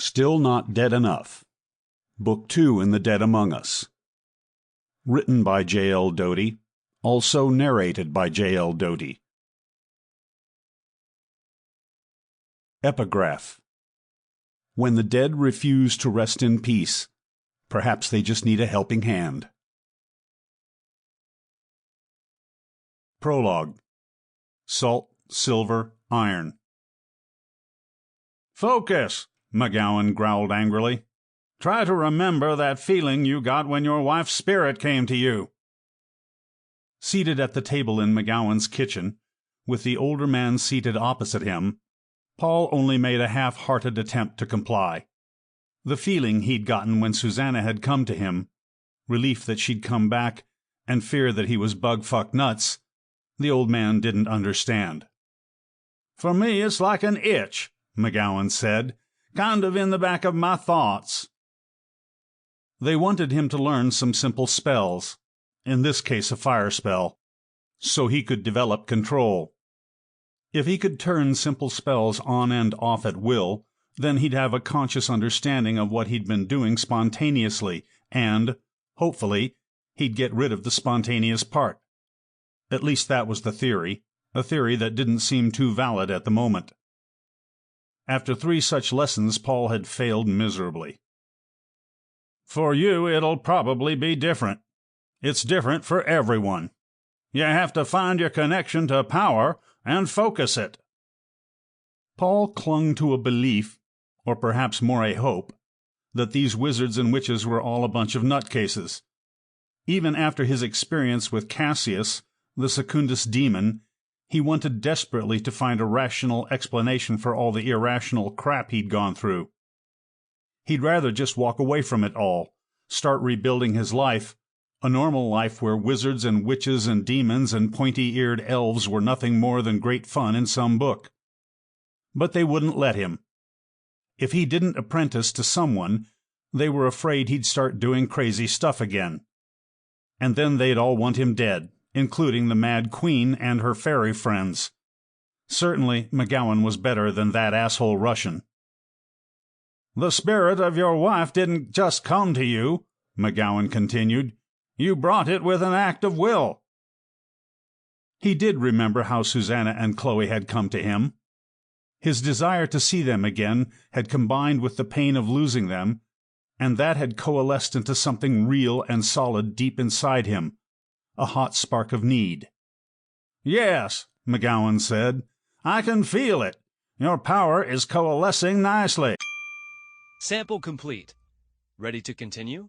Still Not Dead Enough. Book 2 in The Dead Among Us. Written by J.L. Doty. Also narrated by J.L. Doty. Epigraph. When the dead refuse to rest in peace, perhaps they just need a helping hand. Prologue. Salt, silver, iron. "Focus!" McGowan growled angrily. "Try to remember that feeling you got when your wife's spirit came to you." Seated at the table in McGowan's kitchen, with the older man seated opposite him, Paul only made a half-hearted attempt to comply. The feeling he'd gotten when Suzanna had come to him, relief that she'd come back, and fear that he was bug-fuck nuts, the old man didn't understand. "For me it's like an itch," McGowan said, "kind of in the back of my thoughts." They wanted him to learn some simple spells, in this case a fire spell, so he could develop control. If he could turn simple spells on and off at will, then he'd have a conscious understanding of what he'd been doing spontaneously, and, hopefully, he'd get rid of the spontaneous part. At least that was the theory, a theory that didn't seem too valid at the moment. After 3 such lessons, Paul had failed miserably. "For you, it'll probably be different. It's different for everyone. You have to find your connection to power and focus it." Paul clung to a belief, or perhaps more a hope, that these wizards and witches were all a bunch of nutcases. Even after his experience with Cassius, the Secundus demon, he wanted desperately to find a rational explanation for all the irrational crap he'd gone through. He'd rather just walk away from it all, start rebuilding his life, a normal life where wizards and witches and demons and pointy-eared elves were nothing more than great fun in some book. But they wouldn't let him. If he didn't apprentice to someone, they were afraid he'd start doing crazy stuff again. And then they'd all want him dead, including the Mad Queen and her fairy friends. Certainly McGowan was better than that asshole Russian. "The spirit of your wife didn't just come to you," McGowan continued. "You brought it with an act of will." He did remember how Suzanna and Chloe had come to him. His desire to see them again had combined with the pain of losing them, and that had coalesced into something real and solid deep inside him, a hot spark of need. "Yes," McGowan said, "I can feel it. Your power is coalescing nicely." Sample complete. Ready to continue?